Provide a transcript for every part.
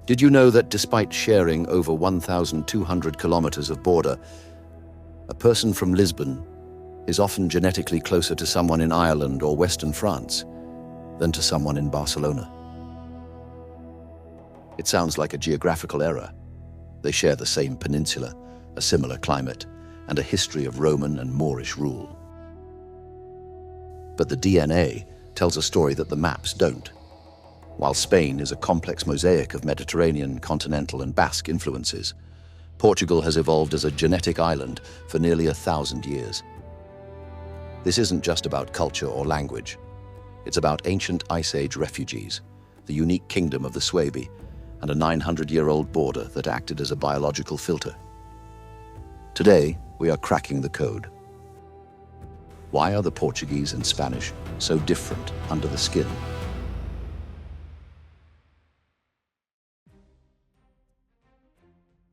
Did you know that despite sharing over 1,200 kilometers of border, a person from Lisbon is often genetically closer to someone in Ireland or Western France than to someone in Barcelona? It sounds like a geographical error. They share the same peninsula, a similar climate, and a history of Roman and Moorish rule. But the DNA tells a story that the maps don't. While Spain is a complex mosaic of Mediterranean, continental, and Basque influences, Portugal has evolved as a genetic island for nearly 1,000 years. This isn't just about culture or language. It's about ancient Ice Age refugees, the unique kingdom of the Suebi, and a 900-year-old border that acted as a biological filter. Today, we are cracking the code. Why are the Portuguese and Spanish so different under the skin?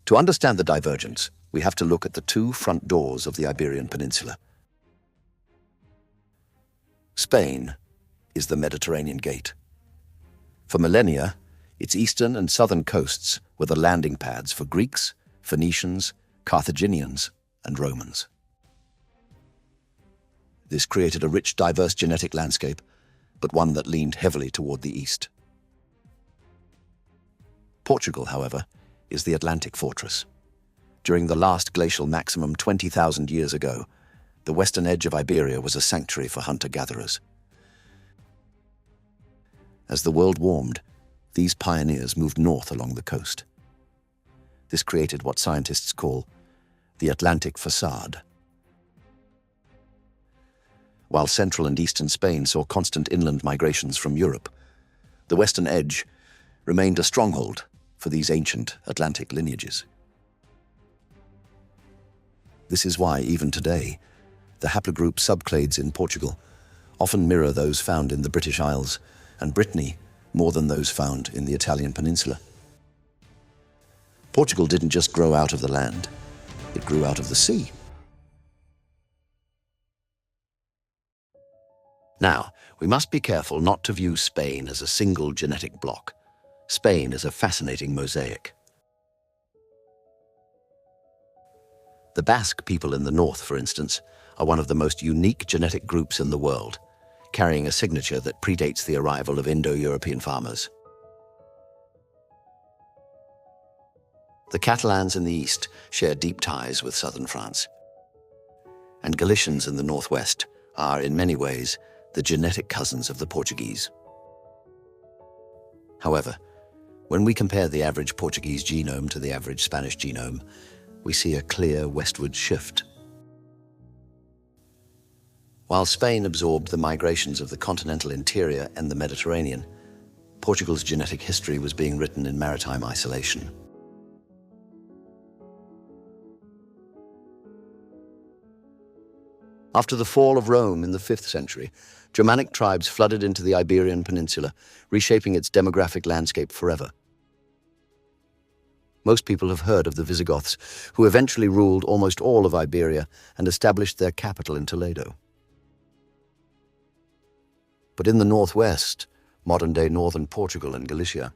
To understand the divergence, we have to look at the two front doors of the Iberian Peninsula. Spain is the Mediterranean gate. For millennia, its eastern and southern coasts were the landing pads for Greeks, Phoenicians, Carthaginians, and Romans. This created a rich, diverse genetic landscape, but one that leaned heavily toward the east. Portugal, however, is the Atlantic fortress. During the last glacial maximum 20,000 years ago, the western edge of Iberia was a sanctuary for hunter-gatherers. As the world warmed, these pioneers moved north along the coast. This created what scientists call the Atlantic facade. While central and eastern Spain saw constant inland migrations from Europe, the western edge remained a stronghold for these ancient Atlantic lineages. This is why, even today, the haplogroup subclades in Portugal often mirror those found in the British Isles and Brittany more than those found in the Italian peninsula. Portugal didn't just grow out of the land, it grew out of the sea. Now, we must be careful not to view Spain as a single genetic block. Spain is a fascinating mosaic. The Basque people in the north, for instance, are one of the most unique genetic groups in the world, carrying a signature that predates the arrival of Indo-European farmers. The Catalans in the east share deep ties with southern France. And Galicians in the northwest are, in many ways, the genetic cousins of the Portuguese. However, when we compare the average Portuguese genome to the average Spanish genome, we see a clear westward shift. While Spain absorbed the migrations of the continental interior and the Mediterranean, Portugal's genetic history was being written in maritime isolation. After the fall of Rome in the 5th century, Germanic tribes flooded into the Iberian Peninsula, reshaping its demographic landscape forever. Most people have heard of the Visigoths, who eventually ruled almost all of Iberia and established their capital in Toledo. But in the northwest, modern-day northern Portugal and Galicia,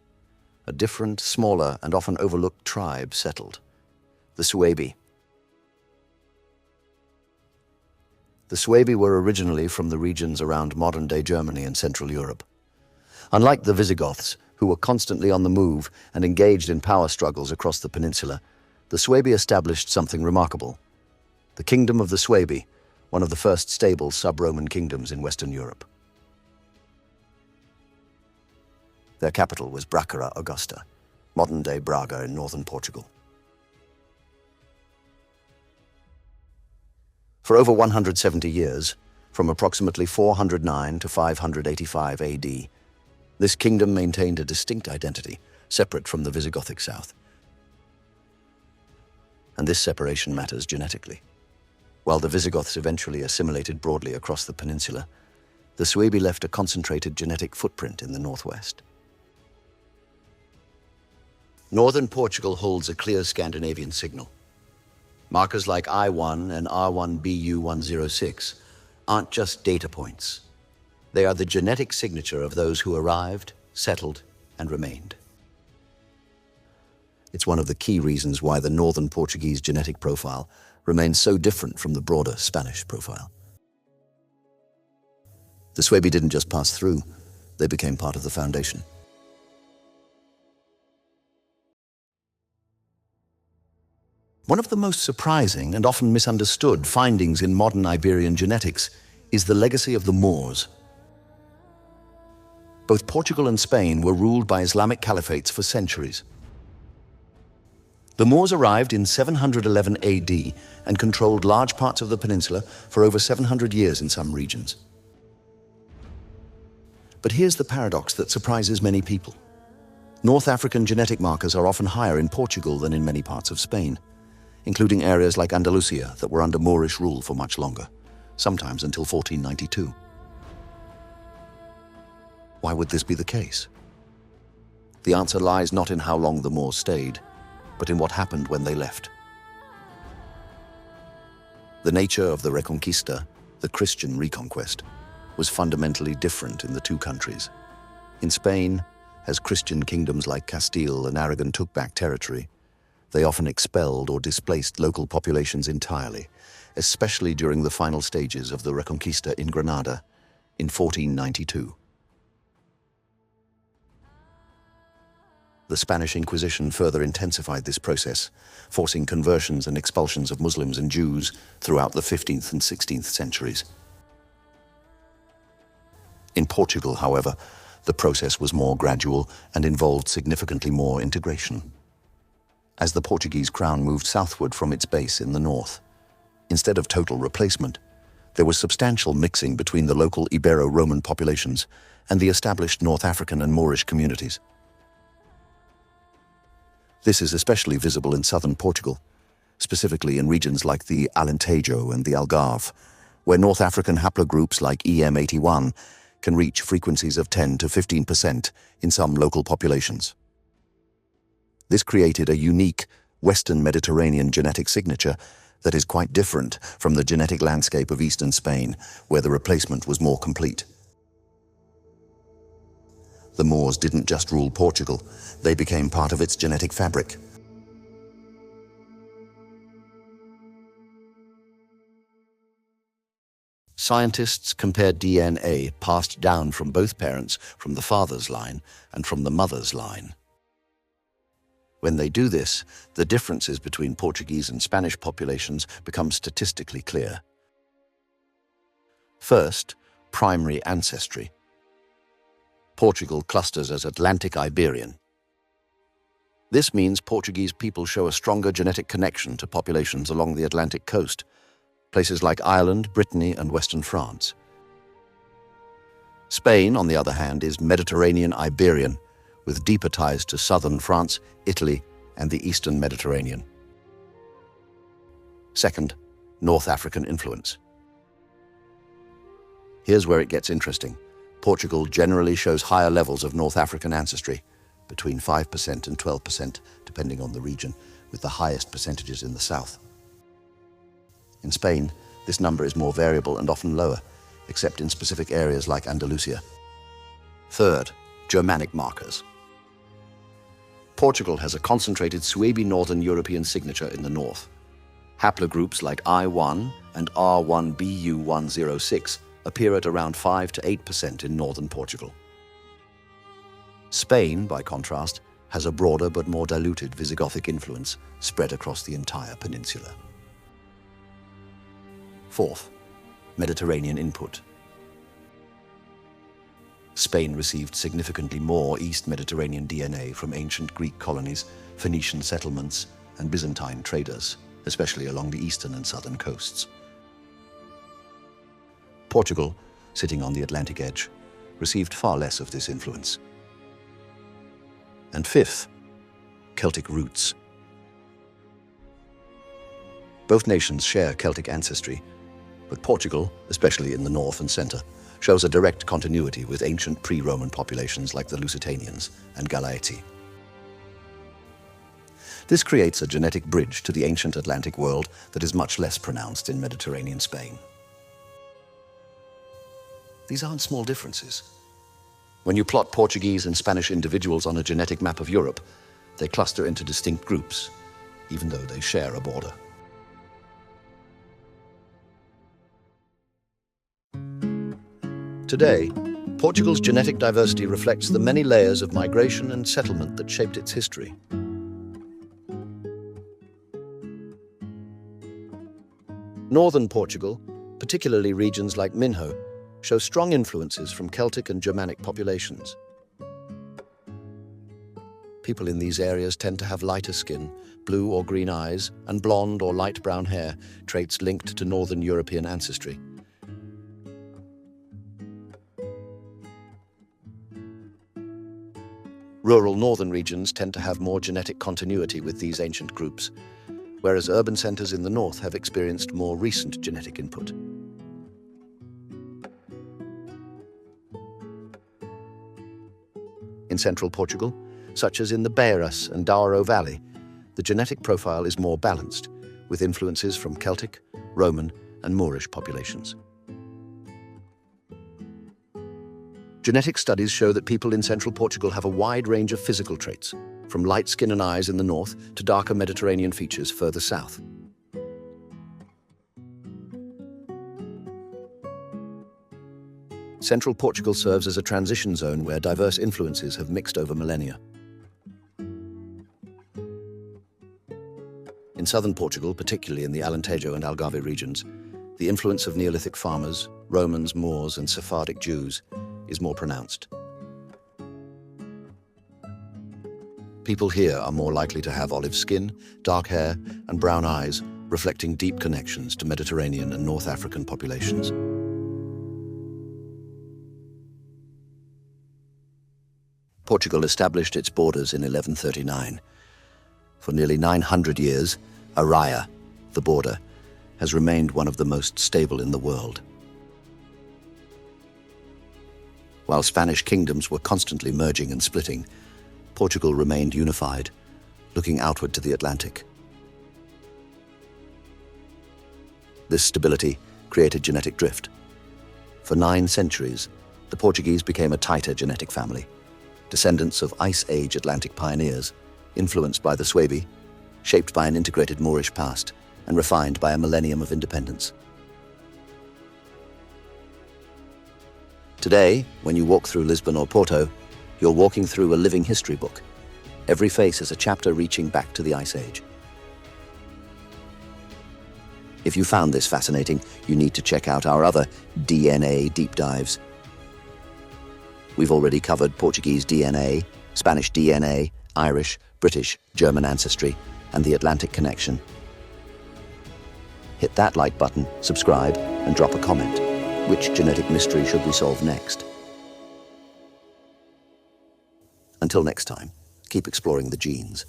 a different, smaller, and often overlooked tribe settled: the Suebi. The Suebi were originally from the regions around modern-day Germany and Central Europe. Unlike the Visigoths, who were constantly on the move and engaged in power struggles across the peninsula, the Suebi established something remarkable: the Kingdom of the Suebi, one of the first stable sub-Roman kingdoms in Western Europe. Their capital was Bracara Augusta, modern-day Braga in northern Portugal. For over 170 years, from approximately 409 to 585 AD, this kingdom maintained a distinct identity, separate from the Visigothic south. And this separation matters genetically. While the Visigoths eventually assimilated broadly across the peninsula, the Suebi left a concentrated genetic footprint in the northwest. Northern Portugal holds a clear Scandinavian signal. Markers like I1 and R1BU106 aren't just data points. They are the genetic signature of those who arrived, settled, and remained. It's one of the key reasons why the northern Portuguese genetic profile remains so different from the broader Spanish profile. The Suebi didn't just pass through, they became part of the foundation. One of the most surprising and often misunderstood findings in modern Iberian genetics is the legacy of the Moors. Both Portugal and Spain were ruled by Islamic caliphates for centuries. The Moors arrived in 711 AD and controlled large parts of the peninsula for over 700 years in some regions. But here's the paradox that surprises many people. North African genetic markers are often higher in Portugal than in many parts of Spain, including areas like Andalusia that were under Moorish rule for much longer, sometimes until 1492. Why would this be the case? The answer lies not in how long the Moors stayed, but in what happened when they left. The nature of the Reconquista, the Christian reconquest, was fundamentally different in the two countries. In Spain, as Christian kingdoms like Castile and Aragon took back territory, they often expelled or displaced local populations entirely, especially during the final stages of the Reconquista in Granada in 1492. The Spanish Inquisition further intensified this process, forcing conversions and expulsions of Muslims and Jews throughout the 15th and 16th centuries. In Portugal, however, the process was more gradual and involved significantly more integration. As the Portuguese crown moved southward from its base in the north, instead of total replacement, there was substantial mixing between the local Ibero-Roman populations and the established North African and Moorish communities. This is especially visible in southern Portugal, specifically in regions like the Alentejo and the Algarve, where North African haplogroups like EM81 can reach frequencies of 10 to 15% in some local populations. This created a unique Western Mediterranean genetic signature that is quite different from the genetic landscape of eastern Spain, where the replacement was more complete. The Moors didn't just rule Portugal, they became part of its genetic fabric. Scientists compared DNA passed down from both parents from the father's line and from the mother's line. When they do this, the differences between Portuguese and Spanish populations become statistically clear. First, primary ancestry. Portugal clusters as Atlantic Iberian. This means Portuguese people show a stronger genetic connection to populations along the Atlantic coast, places like Ireland, Brittany, and Western France. Spain, on the other hand, is Mediterranean Iberian, with deeper ties to southern France, Italy, and the eastern Mediterranean. Second, North African influence. Here's where it gets interesting. Portugal generally shows higher levels of North African ancestry, between 5% and 12%, depending on the region, with the highest percentages in the south. In Spain, this number is more variable and often lower, except in specific areas like Andalusia. Third, Germanic markers. Portugal has a concentrated Suebi Northern European signature in the north. Haplogroups like I1 and R1BU106 appear at around 5 to 8% in northern Portugal. Spain, by contrast, has a broader but more diluted Visigothic influence spread across the entire peninsula. Fourth, Mediterranean input. Spain received significantly more East Mediterranean DNA from ancient Greek colonies, Phoenician settlements, and Byzantine traders, especially along the eastern and southern coasts. Portugal, sitting on the Atlantic edge, received far less of this influence. And fifth, Celtic roots. Both nations share Celtic ancestry, but Portugal, especially in the north and center, shows a direct continuity with ancient pre-Roman populations like the Lusitanians and Galaeti. This creates a genetic bridge to the ancient Atlantic world that is much less pronounced in Mediterranean Spain. These aren't small differences. When you plot Portuguese and Spanish individuals on a genetic map of Europe, They cluster into distinct groups, even though they share a border. Today, Portugal's genetic diversity reflects the many layers of migration and settlement that shaped its history. Northern Portugal, particularly regions like Minho, show strong influences from Celtic and Germanic populations. People in these areas tend to have lighter skin, blue or green eyes, and blonde or light brown hair, traits linked to Northern European ancestry. Rural northern regions tend to have more genetic continuity with these ancient groups, whereas urban centers in the north have experienced more recent genetic input. In central Portugal, such as in the Beiras and Douro Valley, the genetic profile is more balanced, with influences from Celtic, Roman, and Moorish populations. Genetic studies show that people in central Portugal have a wide range of physical traits, from light skin and eyes in the north to darker Mediterranean features further south. Central Portugal serves as a transition zone where diverse influences have mixed over millennia. In southern Portugal, particularly in the Alentejo and Algarve regions, the influence of Neolithic farmers, Romans, Moors, and Sephardic Jews is more pronounced. People here are more likely to have olive skin, dark hair, and brown eyes, reflecting deep connections to Mediterranean and North African populations. Portugal established its borders in 1139. For nearly 900 years, a raia, the border, has remained one of the most stable in the world. While Spanish kingdoms were constantly merging and splitting, Portugal remained unified, looking outward to the Atlantic. This stability created genetic drift. For 9 centuries, the Portuguese became a tighter genetic family, descendants of Ice Age Atlantic pioneers, influenced by the Suebi, shaped by an integrated Moorish past, and refined by a millennium of independence. Today, when you walk through Lisbon or Porto, you're walking through a living history book. Every face is a chapter reaching back to the Ice Age. If you found this fascinating, you need to check out our other DNA deep dives. We've already covered Portuguese DNA, Spanish DNA, Irish, British, German ancestry, and the Atlantic connection. Hit that like button, subscribe, and drop a comment. Which genetic mystery should we solve next? Until next time, keep exploring the genes.